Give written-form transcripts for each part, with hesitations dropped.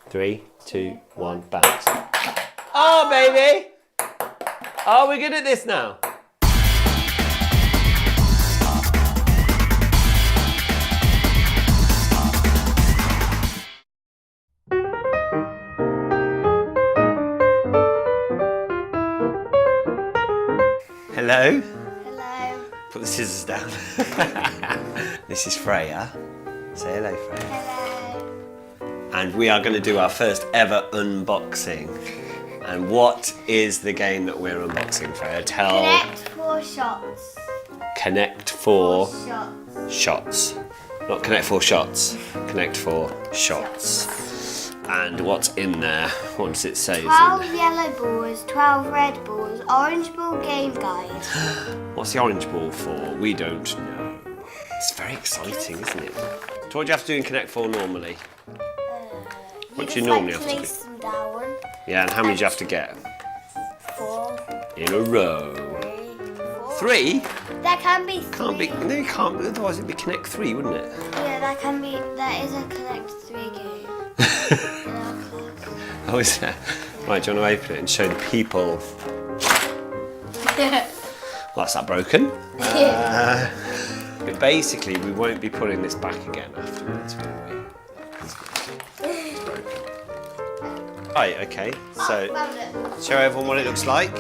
3, 2, 1, bounce. Oh, baby! Oh, we're good at this now. Hello? Hello. Put the scissors down. This is Freya. Say hello, Freya. Hello. And we are going to do our first ever unboxing. And what is the game that we're unboxing, Freya? Tell. Connect 4 shots. Connect 4 shots. shots. Not connect 4 shots. Connect 4 shots. And what's in there? What does it say? 12 yellow balls, 12 red balls, orange ball game guide. What's the orange ball for? We don't know. It's very exciting, isn't it? So what do you have to do in Connect 4 normally? What do you normally have to do? Place them down. Yeah, and how many do you have to get? 4. In a row. 3. 3? There can be 3. Can't be. No, you can't. Otherwise, it'd be Connect 3, wouldn't it? Yeah, there is a Connect 3 game. Oh, is there? Right, do you want to open it and show the people? Well, that's that broken. But basically, we won't be putting this back again afterwards, will we? It's broken. Right, okay. So, show everyone what it looks like.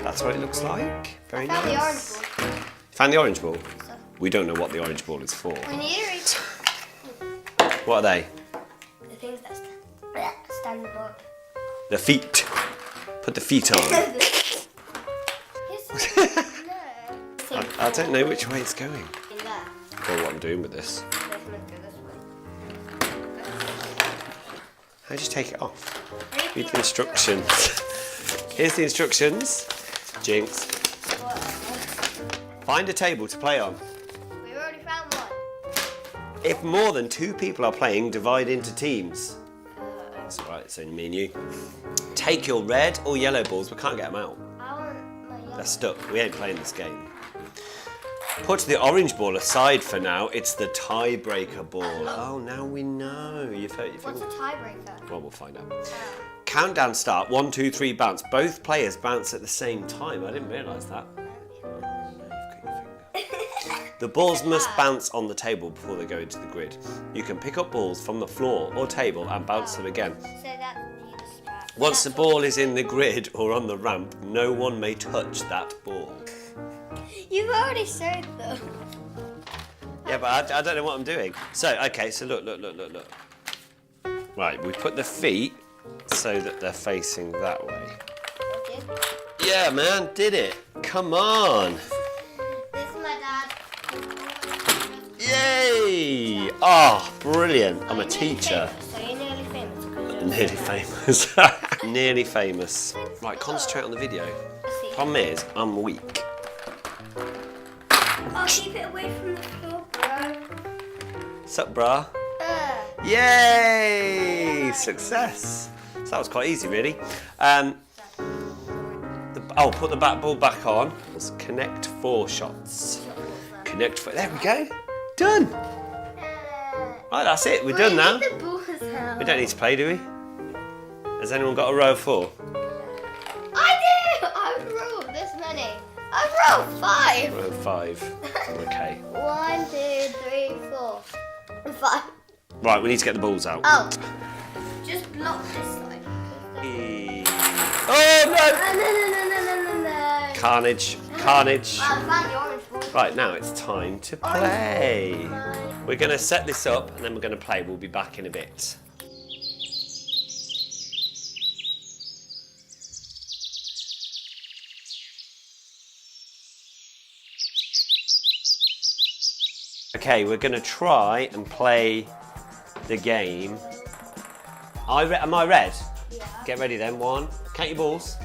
That's what it looks like. Very Found the orange nice. ball. Found the orange ball? We don't know what the orange ball is for. We need to reach What are they? the things that stand up. The feet. Put the feet on. I don't know which way it's going. I don't know what I'm doing with this. How do you take it off? Read the instructions. Here's the instructions. Jinx. Find a table to play on. We've already found one. If more than 2 people are playing, divide into teams. That's all right, it's only me and you. Take your red or yellow balls, we can't get them out. I want my yellow. They're stuck. We ain't playing this game. Put the orange ball aside for now. It's the tiebreaker ball. Oh, now we know. You've hurt your What's finger. a tiebreaker? Well, we'll find out. Countdown start. 1, 2, 3, bounce. Both players bounce at the same time. I didn't realise that. The balls must bounce on the table before they go into the grid. You can pick up balls from the floor or table and bounce them again. So that you just Once the ball is in the grid or on the ramp, no one may touch that ball. You've already showed them. Yeah, but I don't know what I'm doing. So, okay, so look. Right, we put the feet so that they're facing that way. Okay. Yeah, man, did it. Come on. This is my dad. Yay! Oh, brilliant. I'm a teacher. So you're nearly famous. Nearly famous. Nearly famous. Right, concentrate on the video. Problem is, I'm weak. I'll keep it away from the floor, bro. Sup, brah? Yay! Success. So that was quite easy, really. Put the bat ball back on. Let's connect 4 shots. Connect 4. There we go. Done. Right, that's it. We're done now. We don't need to play, do we? Has anyone got a row of 4? I do! I've rolled this many. I've rolled 5. Row of 5. Okay. 1, 2, 3, 4, 5. Right, we need to get the balls out. Oh, just block this side. Oh No. no! Carnage. Carnage. I found the orange ball. Right, now it's time to play. We're going to set this up and then we're going to play. We'll be back in a bit. Okay, we're going to try and play the game. Am I red? Yeah. Get ready then. 1. Count your balls.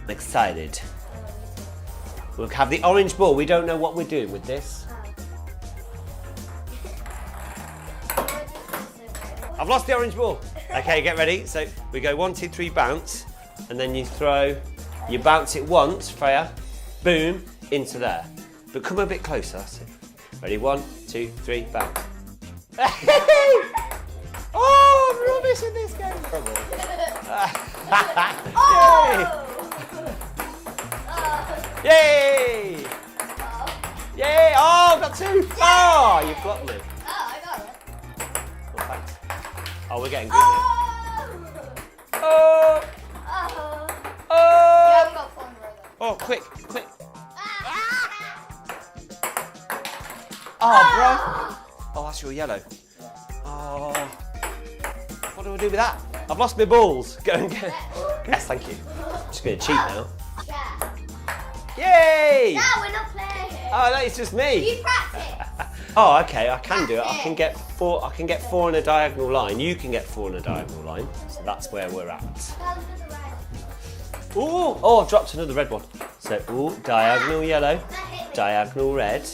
I'm excited. We'll have the orange ball. We don't know what we're doing with this. I've lost the orange ball. Okay, get ready. So we go 1, 2, 3, bounce. And then you bounce it once, Freya. Boom, into there. But come a bit closer. So, ready, 1, 2, 3, bounce. Oh, I'm rubbish in this game. Yay! Yay! Yay! Oh, I've got 2. Oh, you've blocked me. Oh, I got it. Oh, thanks. Oh, we're getting good now. Oh! Oh. Oh! You haven't got 4 in a row though. Oh, quick, quick. Ah. Oh, bro. Oh, that's your yellow. Oh. What do I do with that? I've lost my balls. Go and get. Yes, thank you. I'm just going to cheat now. Yeah. Yay! No, we're not playing. Oh, no, it's just me. You practice. Oh, okay, I can do it. I can get 4. I can get 4 in a diagonal line. You can get 4 in a diagonal line. So that's where we're at. Ooh! Oh, I've dropped another red one. So, ooh, diagonal yellow, diagonal red.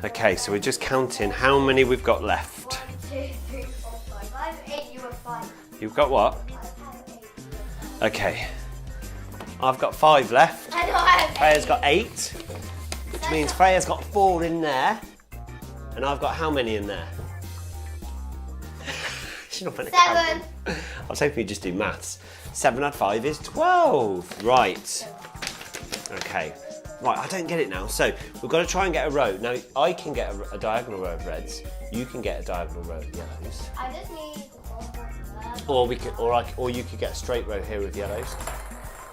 Okay, so we're just counting how many we've got left. 1, 2, 3, 4, 5. I have 8. You have 5. You've got what? I have 8. Okay. I've got 5 left. I know I have 8. Freya's got 8, which means Freya's got 4 in there. And I've got how many in there? She's not gonna count 7. them. I was hoping you'd just do maths. 7 add 5 is 12. Right. Okay. Right, I don't get it now. So we've got to try and get a row. Now I can get a diagonal row of reds. You can get a diagonal row of yellows. I just need 1. Or we could, or you could get a straight row here with yellows.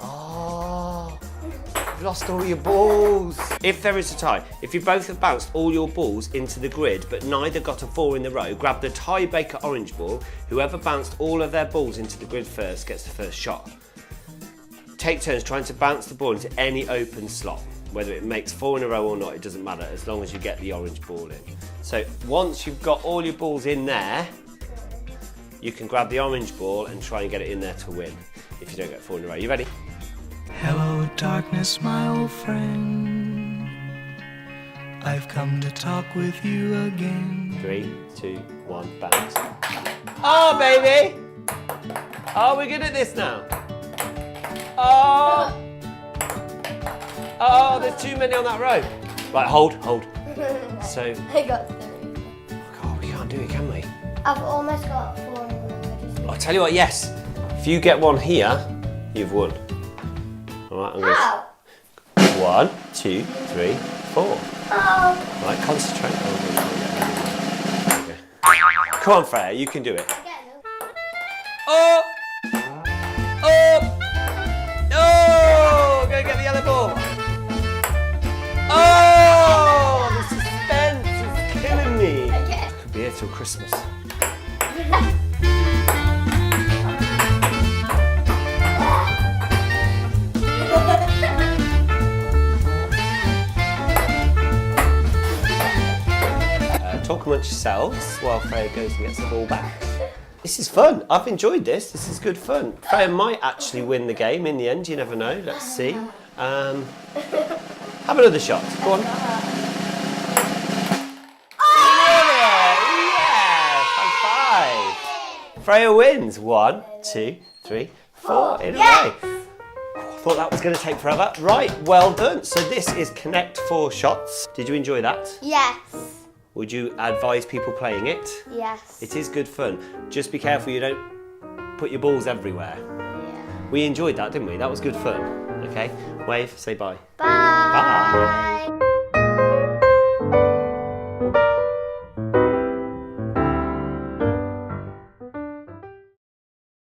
Oh, you've lost all your balls. If there is a tie, if you both have bounced all your balls into the grid, but neither got a 4 in the row, grab the tiebreaker orange ball. Whoever bounced all of their balls into the grid first gets the first shot. Take turns trying to bounce the ball into any open slot. Whether it makes 4 in a row or not, it doesn't matter as long as you get the orange ball in. So once you've got all your balls in there, you can grab the orange ball and try and get it in there to win if you don't get 4 in a row. You ready? Hello, darkness, my old friend. I've come to talk with you again. 3, 2, 1, bounce. Oh, baby! Oh, we're good at this now. Oh! Oh, there's too many on that row. Right, hold. So, I got 3. God, we can't do it, can we? I've almost got 4 in a row. I'll tell you what, yes. If you get one here, you've won. All right, I'm going How? to... 1, 2, 3, 4. Oh. Right, concentrate. Okay. Come on, Freya, you can do it. I get it. Oh! Oh! Oh! Go get the yellow ball. Oh! The suspense is killing me. I get it. Could be here till Christmas. Talk amongst yourselves while Freya goes and gets the ball back. This is fun. I've enjoyed this. This is good fun. Freya might actually win the game in the end. You never know. Let's see. Have another shot. Go on. Yeah! High five. Freya wins. 1, 2, 3, 4 in a row. Thought that was going to take forever. Right, well done. So this is Connect 4 Shots. Did you enjoy that? Yes. Would you advise people playing it? Yes. It is good fun. Just be careful you don't put your balls everywhere. Yeah. We enjoyed that, didn't we? That was good fun. Okay, wave, say bye. Bye. Bye.